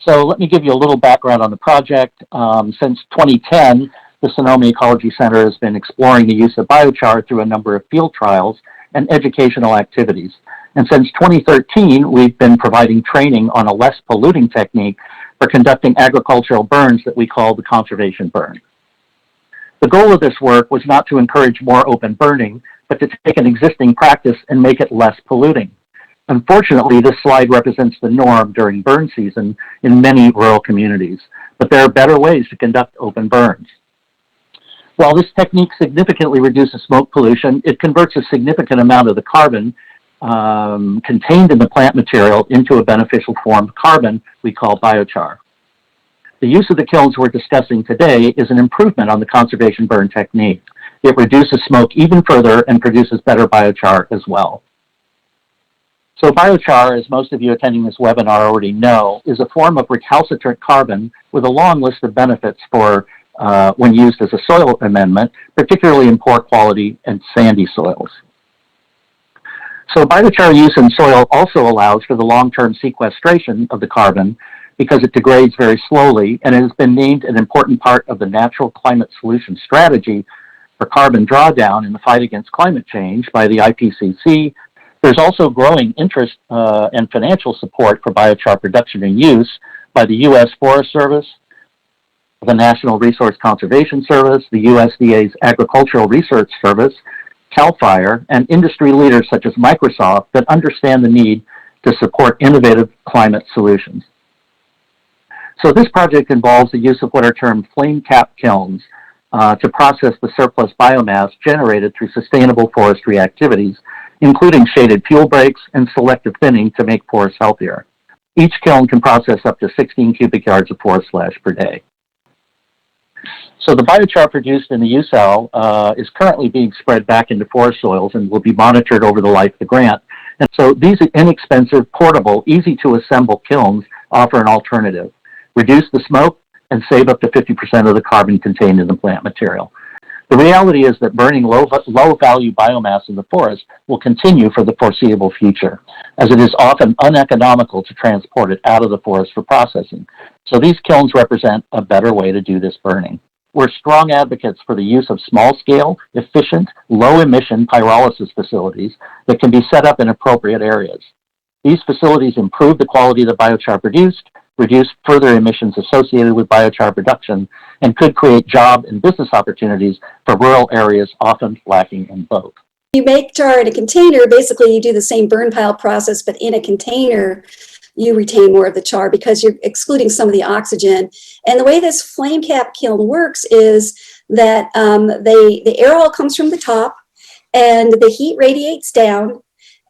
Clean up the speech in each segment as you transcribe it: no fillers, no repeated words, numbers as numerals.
So let me give you a little background on the project. Since 2010, the Sonoma Ecology Center has been exploring the use of biochar through a number of field trials and educational activities. And since 2013, we've been providing training on a less polluting technique for conducting agricultural burns that we call the conservation burn. The goal of this work was not to encourage more open burning, but to take an existing practice and make it less polluting. Unfortunately, this slide represents the norm during burn season in many rural communities, but there are better ways to conduct open burns. While this technique significantly reduces smoke pollution, it converts a significant amount of the carbon contained in the plant material into a beneficial form of carbon we call biochar. The use of the kilns we're discussing today is an improvement on the conservation burn technique. It reduces smoke even further and produces better biochar as well. So biochar, as most of you attending this webinar already know, is a form of recalcitrant carbon with a long list of benefits for when used as a soil amendment, particularly in poor quality and sandy soils. So biochar use in soil also allows for the long-term sequestration of the carbon because it degrades very slowly, and it has been named an important part of the Natural Climate Solution Strategy for carbon drawdown in the fight against climate change by the IPCC. There's also growing interest and financial support for biochar production and use by the U.S. Forest Service, the National Resource Conservation Service, the USDA's Agricultural Research Service, CAL FIRE, and industry leaders such as Microsoft that understand the need to support innovative climate solutions. So this project involves the use of what are termed flame cap kilns to process the surplus biomass generated through sustainable forestry activities, including shaded fuel breaks and selective thinning to make forests healthier. Each kiln can process up to 16 cubic yards of forest slash per day. So the biochar produced in the U-cell is currently being spread back into forest soils and will be monitored over the life of the grant. And so these inexpensive, portable, easy to assemble kilns offer an alternative. Reduce the smoke and save up to 50% of the carbon contained in the plant material. The reality is that burning low-value biomass in the forest will continue for the foreseeable future, as it is often uneconomical to transport it out of the forest for processing. So these kilns represent a better way to do this burning. We're strong advocates for the use of small-scale, efficient, low-emission pyrolysis facilities that can be set up in appropriate areas. These facilities improve the quality of the biochar produced, reduce further emissions associated with biochar production, and could create job and business opportunities for rural areas often lacking in both. You make char in a container, basically you do the same burn pile process, but in a container, you retain more of the char because you're excluding some of the oxygen. And the way this flame cap kiln works is that the air hole comes from the top and the heat radiates down.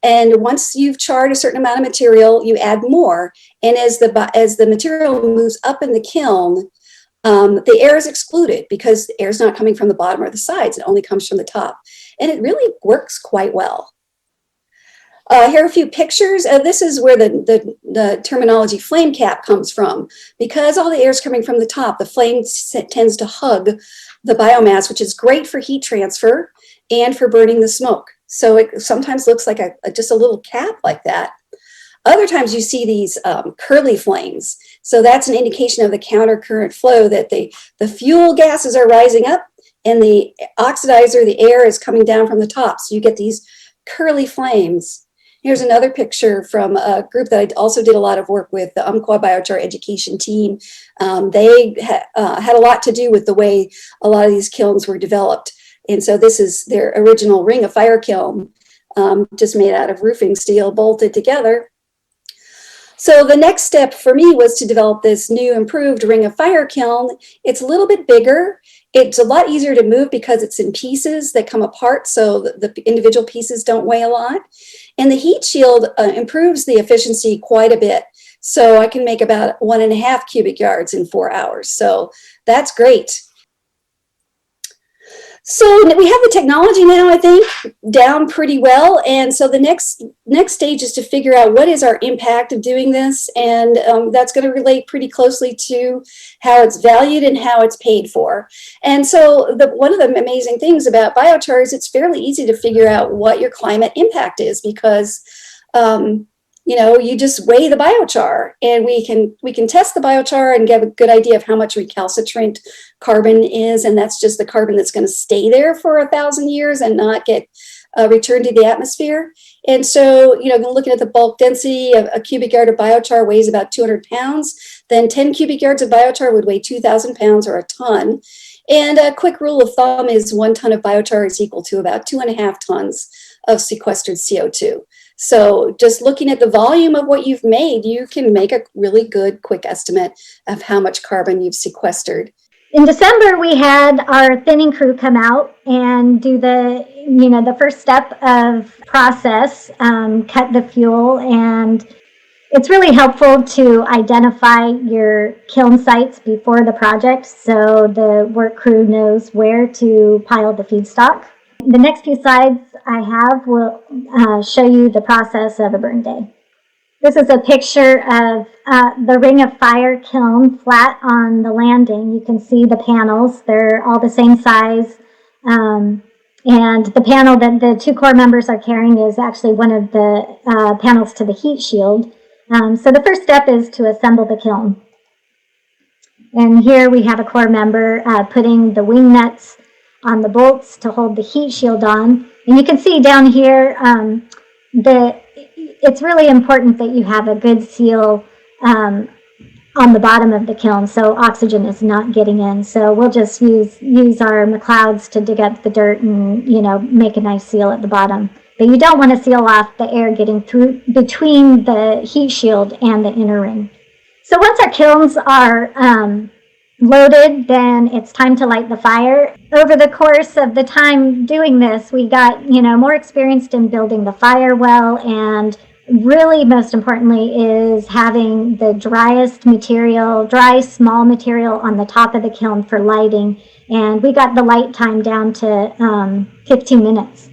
And once you've charred a certain amount of material, you add more. And as the material moves up in the kiln, the air is excluded because the air is not coming from the bottom or the sides. It only comes from the top. And it really works quite well. Here are a few pictures. This is where the terminology flame cap comes from. Because all the air is coming from the top, the flame tends to hug the biomass, which is great for heat transfer and for burning the smoke. So it sometimes looks like just a little cap like that. Other times you see these curly flames. So that's an indication of the counter-current flow, that the fuel gases are rising up and the oxidizer, the air, is coming down from the top. So you get these curly flames. Here's another picture from a group that I also did a lot of work with, the Umpqua Biochar Education Team. They had a lot to do with the way a lot of these kilns were developed. And so this is their original ring of fire kiln, just made out of roofing steel, bolted together. So the next step for me was to develop this new improved ring of fire kiln. It's a little bit bigger. It's a lot easier to move because it's in pieces that come apart, so the individual pieces don't weigh a lot. And the heat shield improves the efficiency quite a bit. So I can make about 1.5 cubic yards in 4 hours. So that's great. So we have the technology now, I think, down pretty well. And so the next stage is to figure out what is our impact of doing this. And that's going to relate pretty closely to how it's valued and how it's paid for. And so one of the amazing things about biochar is it's fairly easy to figure out what your climate impact is, because you just weigh the biochar, and we can test the biochar and get a good idea of how much recalcitrant carbon is, and that's just the carbon that's going to stay there for 1,000 years and not get returned to the atmosphere. And so, looking at the bulk density, a cubic yard of biochar weighs about 200 pounds. Then 10 cubic yards of biochar would weigh 2,000 pounds or a ton. And a quick rule of thumb is 1 ton of biochar is equal to about 2.5 tons of sequestered CO2. So just looking at the volume of what you've made, you can make a really good quick estimate of how much carbon you've sequestered. In December, we had our thinning crew come out and do the first step of process, cut the fuel, and it's really helpful to identify your kiln sites before the project so the work crew knows where to pile the feedstock. The next few slides I have will show you the process of a burn day. This is a picture of the Ring of Fire kiln flat on the landing. You can see the panels. They're all the same size. And the panel that the 2 core members are carrying is actually one of the panels to the heat shield. So the first step is to assemble the kiln. And here we have a core member putting the wing nuts on the bolts to hold the heat shield on. And you can see down here it's really important that you have a good seal on the bottom of the kiln so oxygen is not getting in. So we'll just use our McLeods to dig up the dirt and make a nice seal at the bottom. But you don't want to seal off the air getting through between the heat shield and the inner ring. So once our kilns are loaded, then it's time to light the fire. Over the course of the time doing this, we got more experienced in building the fire well, and really most importantly is having the dry small material on the top of the kiln for lighting, and we got the light time down to 15 minutes.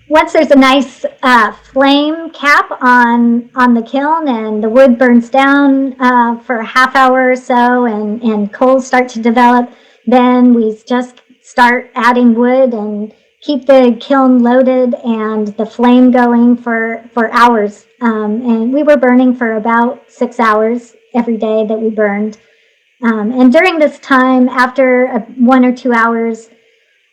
Once there's a nice flame cap on the kiln and the wood burns down for a half hour or so and coals start to develop, then we just start adding wood and keep the kiln loaded and the flame going for hours. And we were burning for about 6 hours every day that we burned. And during this time, after 1 or 2 hours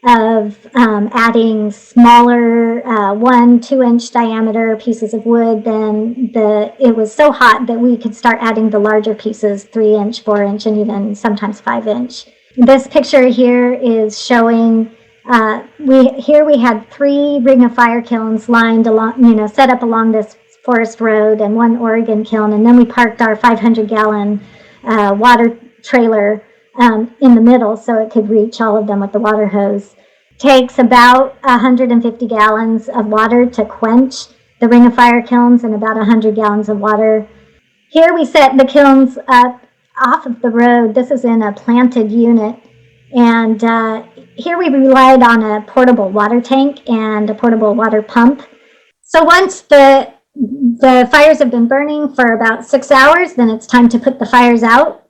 of adding smaller 1-2 inch diameter pieces of wood, then it was so hot that we could start adding the larger pieces, 3-inch, 4-inch, and even sometimes 5-inch. This picture here is showing we had 3 Ring of Fire kilns lined along, set up along this forest road, and 1 Oregon kiln, and then we parked our 500-gallon water trailer in the middle so it could reach all of them with the water hose. Takes about 150 gallons of water to quench the Ring of Fire kilns and about 100 gallons of water. Here we set the kilns up off of the road. This is in a planted unit, and here we relied on a portable water tank and a portable water pump. So once the fires have been burning for about 6 hours, then it's time to put the fires out.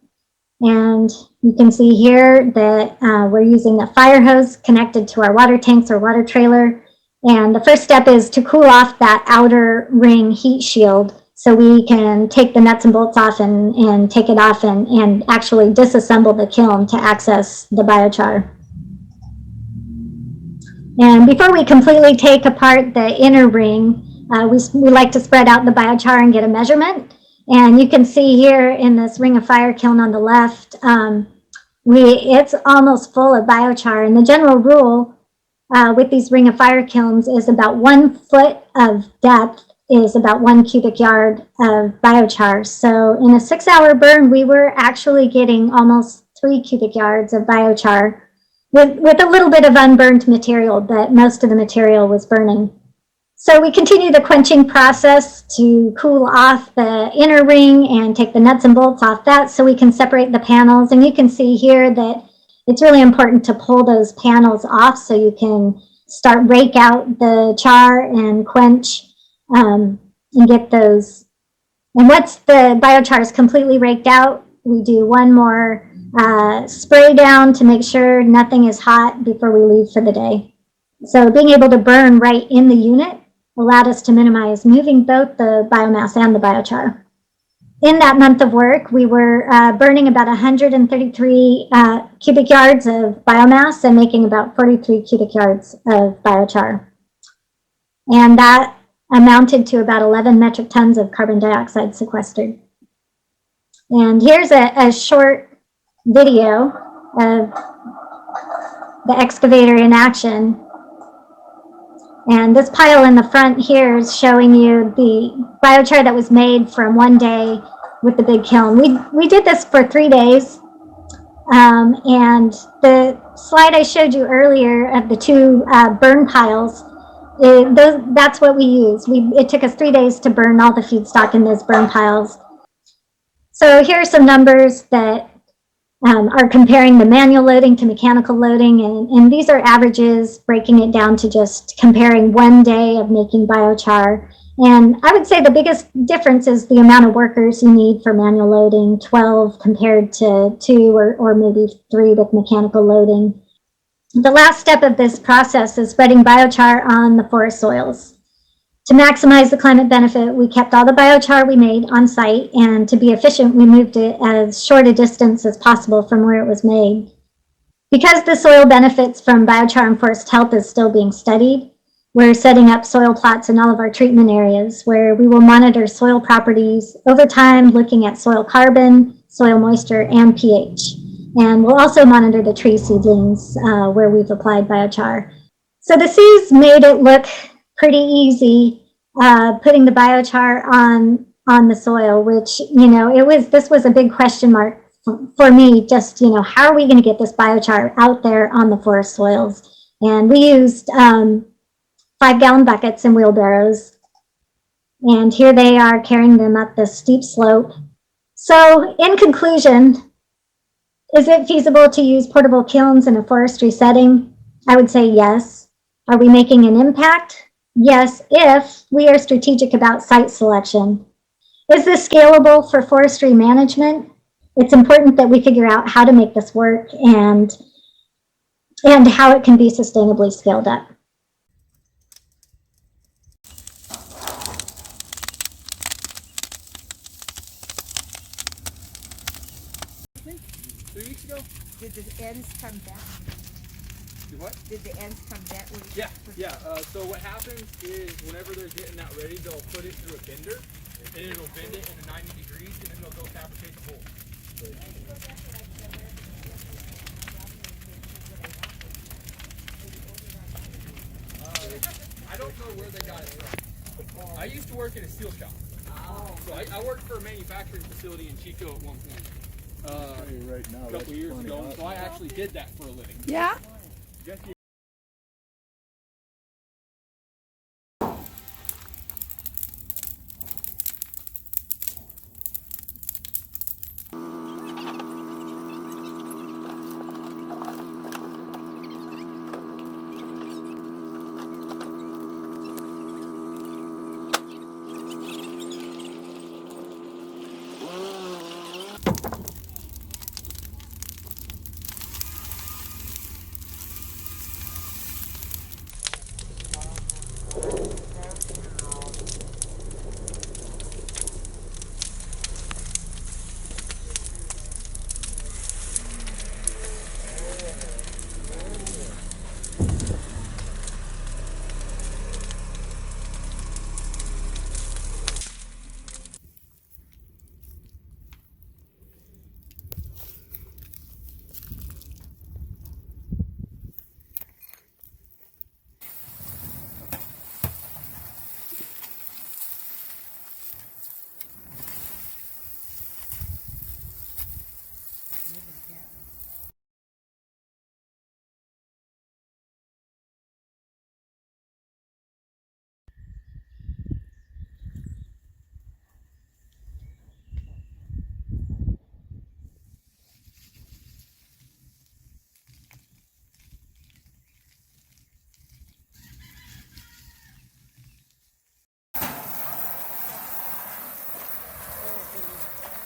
And you can see here that we're using a fire hose connected to our water tanks or water trailer. And the first step is to cool off that outer ring heat shield so we can take the nuts and bolts off and take it off and actually disassemble the kiln to access the biochar. And before we completely take apart the inner ring, we like to spread out the biochar and get a measurement. And you can see here in this Ring of Fire kiln on the left, it's almost full of biochar. And the general rule with these Ring of Fire kilns is about 1 foot of depth is about 1 cubic yard of biochar. So in a 6-hour burn, we were actually getting almost 3 cubic yards of biochar with a little bit of unburned material, but most of the material was burning. So we continue the quenching process to cool off the inner ring and take the nuts and bolts off that so we can separate the panels. And you can see here that it's really important to pull those panels off so you can start rake out the char and quench and get those. And once the biochar is completely raked out, we do one more spray down to make sure nothing is hot before we leave for the day. So being able to burn right in the unit allowed us to minimize moving both the biomass and the biochar. In that month of work, we were burning about 133 cubic yards of biomass and making about 43 cubic yards of biochar. And that amounted to about 11 metric tons of carbon dioxide sequestered. And here's a short video of the excavator in action. And this pile in the front here is showing you the biochar that was made from one day with the big kiln. We did this for 3 days. And the slide I showed you earlier of the two burn piles, that's what we used. It took us 3 days to burn all the feedstock in those burn piles. So here are some numbers that are comparing the manual loading to mechanical loading, and these are averages, breaking it down to just comparing 1 day of making biochar. And I would say the biggest difference is the amount of workers you need for manual loading, 12 compared to 2 or maybe 3 with mechanical loading. The last step of this process is spreading biochar on the forest soils. To maximize the climate benefit, we kept all the biochar we made on site, and to be efficient, we moved it as short a distance as possible from where it was made. Because the soil benefits from biochar and forest health is still being studied, we're setting up soil plots in all of our treatment areas where we will monitor soil properties over time, looking at soil carbon, soil moisture, and pH. And we'll also monitor the tree seedlings where we've applied biochar. So the C's made it look pretty easy putting the biochar on the soil, which, this was a big question mark for me. Just, how are we going to get this biochar out there on the forest soils? And we used 5-gallon buckets and wheelbarrows. And here they are carrying them up this steep slope. So in conclusion, is it feasible to use portable kilns in a forestry setting? I would say yes. Are we making an impact? Yes, if we are strategic about site selection. Is this scalable for forestry management? It's important that we figure out how to make this work and how it can be sustainably scaled up. think 3 weeks ago. Did the ends come back? Do what? Did the ends come back? Yeah. So what happens is whenever they're getting that ready, they'll put it through a bender, and it'll bend it into 90 degrees, and then they'll go fabricate the hole. I don't know where they got it from. I used to work in a steel shop. So I worked for a manufacturing facility in Chico at one point. A couple years ago, so I actually did that for a living. Yeah?